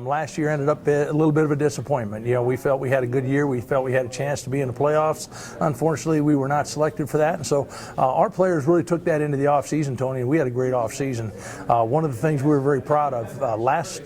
Last year ended up a little bit of a disappointment. We felt we had a good year. We felt we had a chance to be in the playoffs. Unfortunately, we were not selected for that. And so our players really took that into the offseason, Tony, and we had a great offseason. One of the things we were very proud of last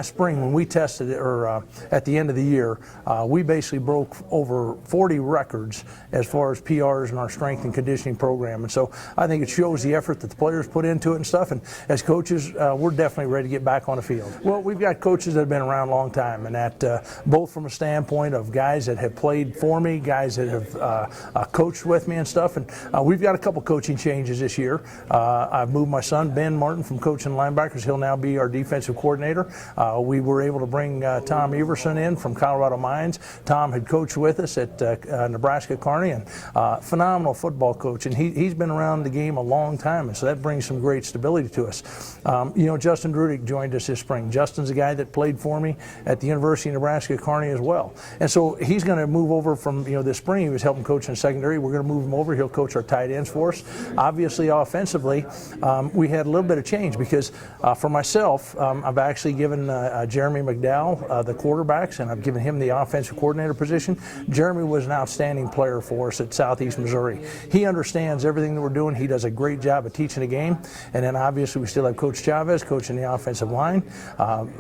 spring when we tested it, or at the end of the year, we basically broke over 40 records as far as PRs in our strength and conditioning program. And so I think it shows the effort that the players put into it and stuff. And as coaches, we're definitely ready to get back on the field. Well, we've got coaches that have been around a long time, and that both from a standpoint of guys that have played for me, guys that have coached with me and stuff. And we've got a couple coaching changes this year. I've moved my son, Ben Martin, from coaching linebackers. He'll now be our defensive coordinator. We were able to bring Tom Everson in from Colorado Mines. Tom had coached with us at Nebraska Kearney, and phenomenal football coach. And he's been around the game a long time, and so that brings some great stability to us. Justin Drudick joined us this spring. Justin's a guy that played for me at the University of Nebraska Kearney as well. And so he's going to move over from, this spring he was helping coach in secondary. We're going to move him over. He'll coach our tight ends for us. Obviously, offensively, we had a little bit of change because for myself, I've actually given Jeremy McDowell the quarterbacks, and I've given him the offensive coordinator position. Jeremy was an outstanding player for us at Southeast Missouri. He understands everything that we're doing. He does a great job of teaching the game. And then obviously we still have Coach Chavez coaching the offensive line.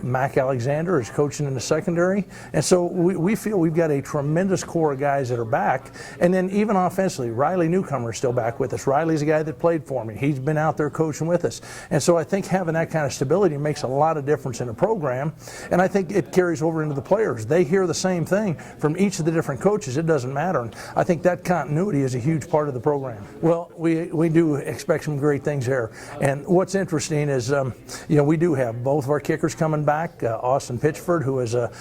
Mac Alexander is coaching in the secondary. And so we feel we've got a tremendous core of guys that are back. And then even offensively, Riley Newcomer is still back with us. Riley's a guy that played for me. He's been out there coaching with us. And so I think having that kind of stability makes a lot of difference in the program. And I think it carries over into the players. They hear the same thing from each of the different coaches. It doesn't matter. And I think that continuity is a huge part of the program. Well, we do expect some great things there. And what's interesting is, we do have both of our kickers coming back. Austin Pitchford, who is a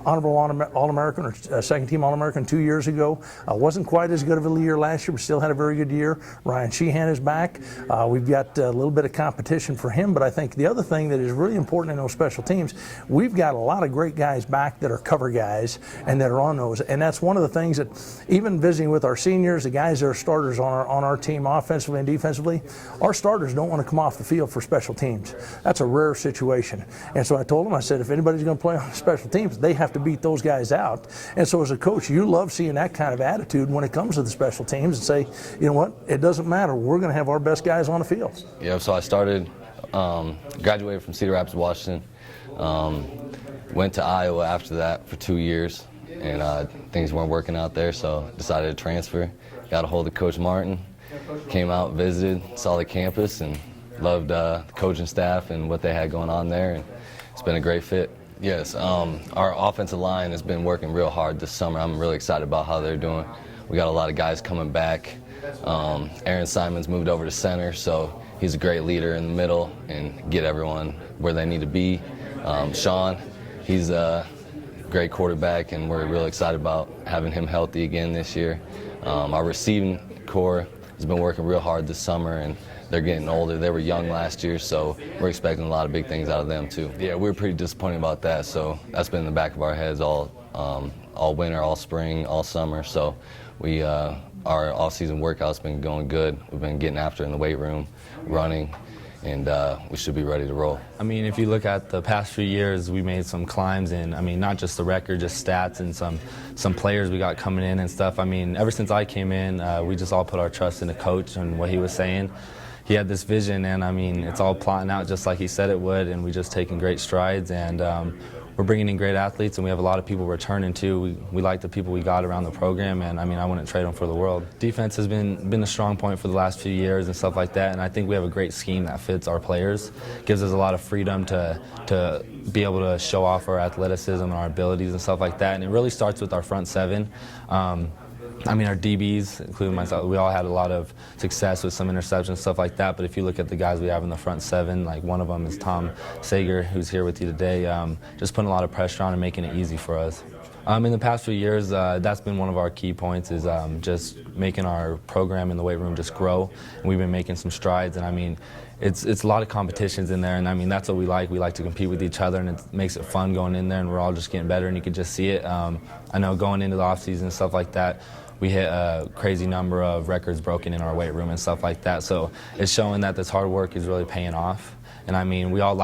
honorable All-American or second-team All-American 2 years ago. Wasn't quite as good of a year last year, but still had a very good year. Ryan Sheehan is back. We've got a little bit of competition for him, but I think the other thing that is really important in those special teams, we've got a lot of great guys back that are cover guys and that are on those. And that's one of the things that, even visiting with our seniors, the guys that are starters on our team offensively and defensively, our starters don't want to come off the field for special teams. That's a rare situation. And so I told them, I said, if anybody's going to play on special teams, they have to beat those guys out. And so as a coach, you love seeing that kind of attitude when it comes to the special teams and say, you know what, it doesn't matter. We're going to have our best guys on the field. Yeah, so I started, graduated from Cedar Rapids, Washington, went to Iowa after that for 2 years, and things weren't working out there, so decided to transfer. Got a hold of Coach Martin, came out, visited, saw the campus, and loved the coaching staff and what they had going on there, and it's been a great fit. Yes, our offensive line has been working real hard this summer. I'm really excited about how they're doing. We got a lot of guys coming back. Aaron Simons moved over to center, so he's a great leader in the middle and get everyone where they need to be. Sean, he's a great quarterback, and we're really excited about having him healthy again this year. Our receiving core has been working real hard this summer, and they're getting older. They were young last year, so we're expecting a lot of big things out of them too. Yeah, we were pretty disappointed about that, so that's been in the back of our heads all winter, all spring, all summer. So our off-season workout's been going good. We've been getting after it in the weight room, running, and we should be ready to roll. I mean, if you look at the past few years, we made some climbs in, not just the record, just stats and some players we got coming in and stuff. I mean, ever since I came in, we just all put our trust in the coach and what he was saying. He had this vision, and it's all plotting out just like he said it would, and we just taking great strides, and we're bringing in great athletes, and we have a lot of people returning too. We like the people we got around the program, and I wouldn't trade them for the world. Defense has been a strong point for the last few years and stuff like that, and I think we have a great scheme that fits our players. Gives us a lot of freedom to be able to show off our athleticism and our abilities and stuff like that, and it really starts with our front seven. Our DBs, including myself, we all had a lot of success with some interceptions, stuff like that. But if you look at the guys we have in the front seven, like one of them is Tom Saager, who's here with you today, just putting a lot of pressure on and making it easy for us. In the past few years, that's been one of our key points, is just making our program in the weight room just grow. And we've been making some strides, and it's a lot of competitions in there, and that's what we like. We like to compete with each other, and it makes it fun going in there, and we're all just getting better, and you can just see it. I know going into the off-season and stuff like that, we hit a crazy number of records broken in our weight room and stuff like that. So it's showing that this hard work is really paying off. And I mean, we all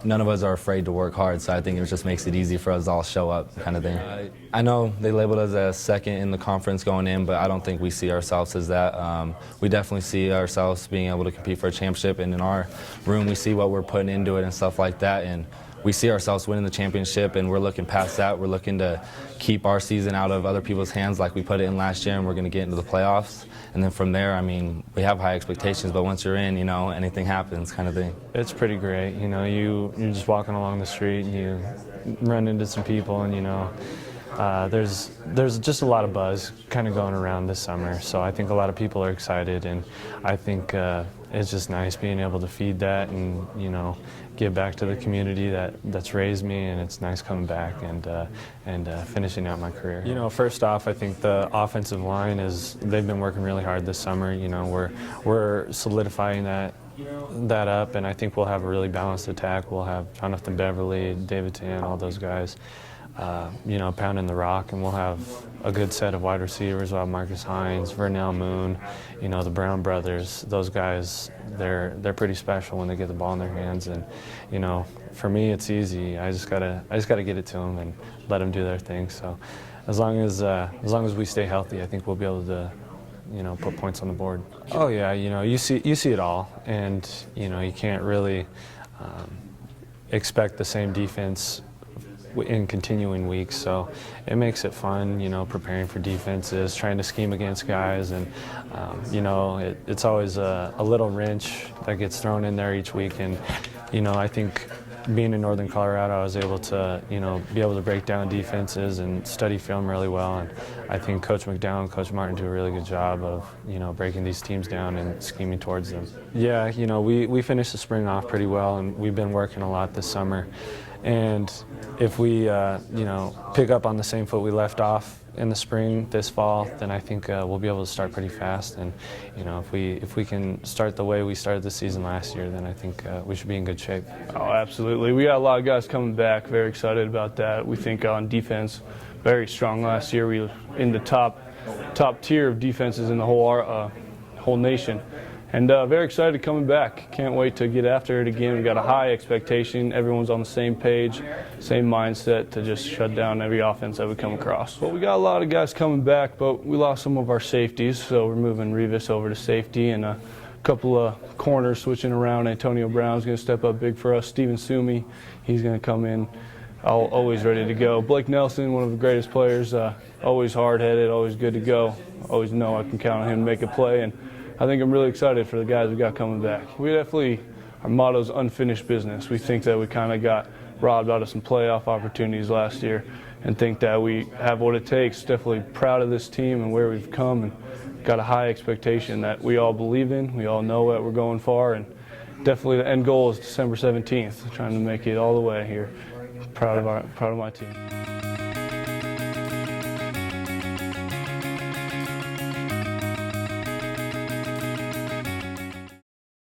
none of us are afraid to work hard, so I think it just makes it easy for us to all show up kind of thing. I know they labeled us as second in the conference going in, but I don't think we see ourselves as that. We definitely see ourselves being able to compete for a championship, and in our room we see what we're putting into it and stuff like that, and we see ourselves winning the championship, and we're looking past that. We're looking to keep our season out of other people's hands like we put it in last year, and we're going to get into the playoffs. And then from there, I mean, we have high expectations, but once you're in, you know, anything happens kind of thing. It's pretty great. You know, you're just walking along the street and you run into some people, and, you know, there's just a lot of buzz kind of going around this summer. So I think a lot of people are excited, and I think it's just nice being able to feed that and, you know, give back to the community that's raised me, and it's nice coming back and finishing out my career. You know, first off, I think the offensive line they've been working really hard this summer. You know, we're solidifying that up, and I think we'll have a really balanced attack. We'll have Jonathan Beverly, David Tann, all those guys, you know, pounding the rock, and we'll have a good set of wide receivers. We'll have Marcus Hines, Vernell Moon, you know, the Brown brothers. Those guys, they're pretty special when they get the ball in their hands, and, you know, for me it's easy. I just gotta get it to them and let them do their thing. So as long as we stay healthy, I think we'll be able to, you know, put points on the board. Oh yeah, you know, you see it all, and, you know, you can't really expect the same defense in continuing weeks, so it makes it fun, you know, preparing for defenses, trying to scheme against guys, and you know, it's always a little wrench that gets thrown in there each week. And, you know, I think being in Northern Colorado, I was able to, you know, be able to break down defenses and study film really well, and I think Coach McDowell and Coach Martin do a really good job of, you know, breaking these teams down and scheming towards them. Yeah, you know, we finished the spring off pretty well, and we've been working a lot this summer. And if we, you know, pick up on the same foot we left off in the spring this fall, then I think we'll be able to start pretty fast. And, you know, if we can start the way we started the season last year, then I think we should be in good shape. Oh, absolutely. We got a lot of guys coming back. Very excited about that. We think on defense, very strong last year. We were in the top tier of defenses in the whole nation. And very excited coming back. Can't wait to get after it again. We've got a high expectation. Everyone's on the same page, same mindset to just shut down every offense that we come across. Well, we got a lot of guys coming back, but we lost some of our safeties, so we're moving Rivas over to safety, and a couple of corners switching around. Antonio Brown's going to step up big for us. Steven Sumi, he's going to come in, always ready to go. Blake Nelson, one of the greatest players, always hard-headed, always good to go. Always know I can count on him to make a play, and I think I'm really excited for the guys we got coming back. Our motto is unfinished business. We think that we kind of got robbed out of some playoff opportunities last year, and think that we have what it takes. Definitely proud of this team and where we've come, and got a high expectation that we all believe in. We all know that we're going far, and definitely the end goal is December 17th, trying to make it all the way here. Proud of my team.